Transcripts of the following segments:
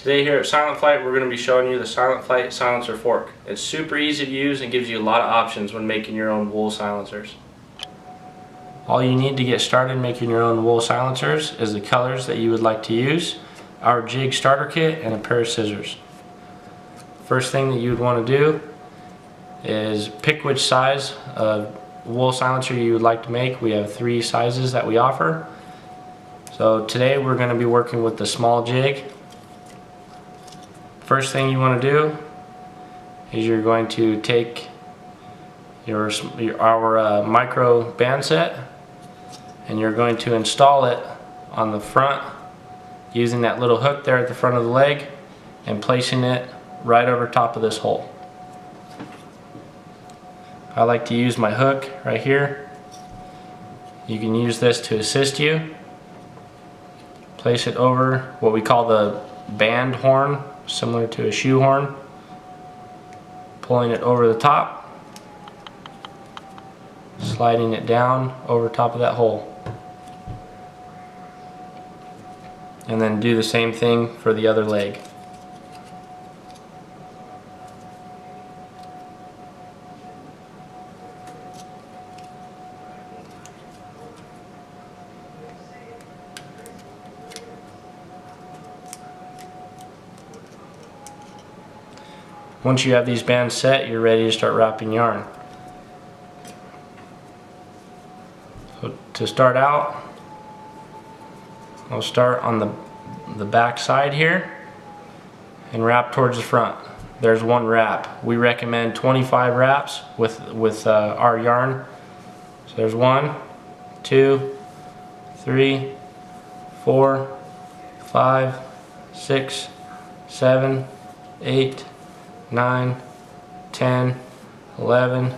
Today here at Silent Flight, we're going to be showing you the Silent Flight Silencer fork. It's super easy to use and gives you a lot of options when making your own wool silencers. All you need to get started making your own wool silencers is the colors that you would like to use, our jig starter kit, and a pair of scissors. First thing that you would want to do is pick which size of wool silencer you would like to make. We have 3 sizes that we offer. So today we're going to be working with the small jig. First thing you want to do is you're going to take our micro band set and you're going to install it on the front using that little hook there at the front of the leg and placing it right over top of this hole. I like to use my hook right here. You can use this to assist you. Place it over what we call the band horn, similar to a shoe horn. Pulling it over the top, sliding it down over top of that hole. And then do the same thing for the other leg. Once you have these bands set, you're ready to start wrapping yarn. So to start out, I'll start on the back side here and wrap towards the front. There's one wrap. We recommend 25 wraps with our yarn. So there's 1, 2, 3, 4, 5, 6, 7, 8, 9, 10, 11,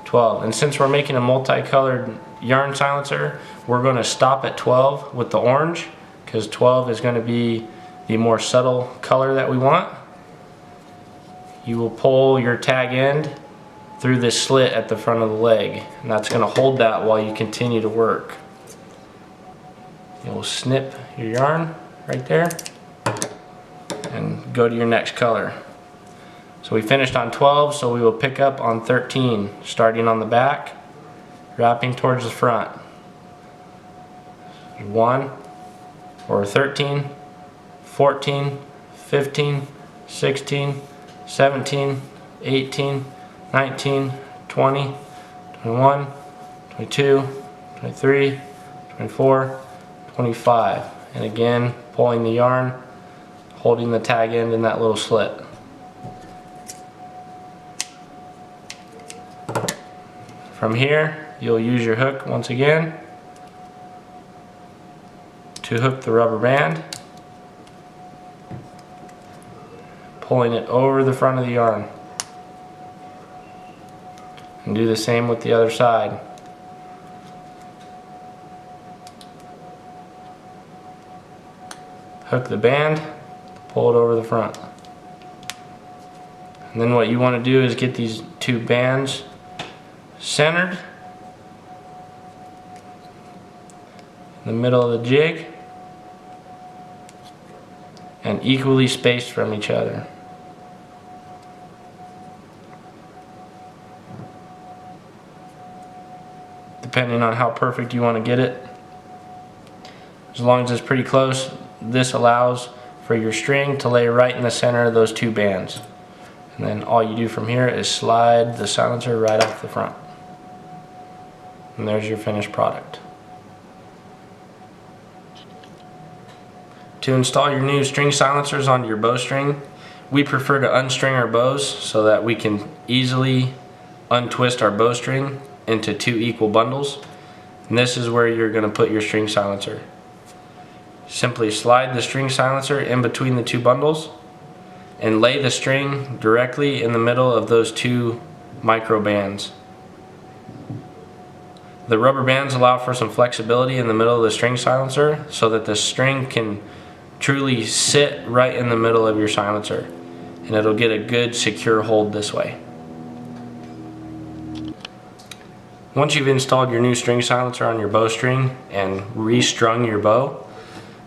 12. And since we're making a multicolored yarn silencer, we're going to stop at 12 with the orange, because 12 is going to be the more subtle color that we want. You will pull your tag end through this slit at the front of the leg, and that's going to hold that while you continue to work. You'll snip your yarn right there and go to your next color. So we finished on 12, so we will pick up on 13, starting on the back, wrapping towards the front. 1, or 13, 14, 15, 16, 17, 18, 19, 20, 21, 22, 23, 24, 25. And again, pulling the yarn, holding the tag end in that little slit. From here, you'll use your hook once again to hook the rubber band, pulling it over the front of the yarn. And do the same with the other side. Hook the band, pull it over the front. And then what you want to do is get these 2 bands centered in the middle of the jig and equally spaced from each other. Depending on how perfect you want to get it. As long as it's pretty close, this allows for your string to lay right in the center of those 2 bands. And then all you do from here is slide the silencer right off the front. And there's your finished product. To install your new string silencers onto your bowstring, we prefer to unstring our bows so that we can easily untwist our bowstring into 2 equal bundles. And this is where you're going to put your string silencer. Simply slide the string silencer in between the 2 bundles and lay the string directly in the middle of those 2 micro bands. The rubber bands allow for some flexibility in the middle of the string silencer so that the string can truly sit right in the middle of your silencer, and it'll get a good secure hold this way. Once you've installed your new string silencer on your bowstring and restrung your bow,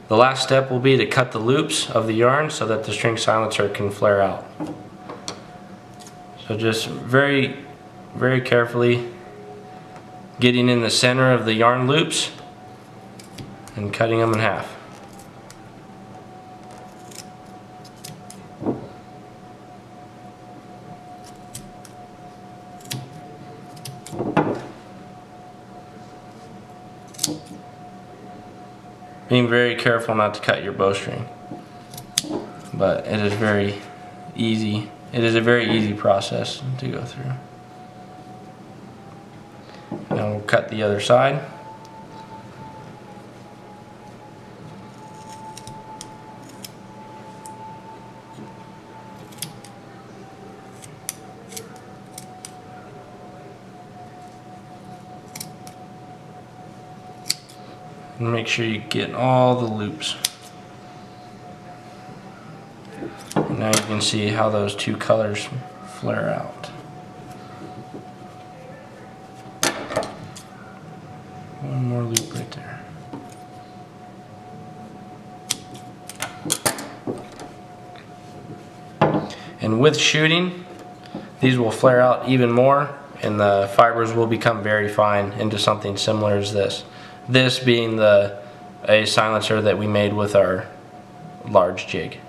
The last step will be to cut the loops of the yarn so that the string silencer can flare out. So just very carefully getting in the center of the yarn loops and cutting them in half. Being very careful not to cut your bowstring, but it is very easy. It is a very easy process to go through. Now we'll cut the other side. And make sure you get all the loops. And now you can see how those two colors flare out. One more loop right there. And with shooting, these will flare out even more, and the fibers will become very fine into something similar as this. This being a silencer that we made with our large jig.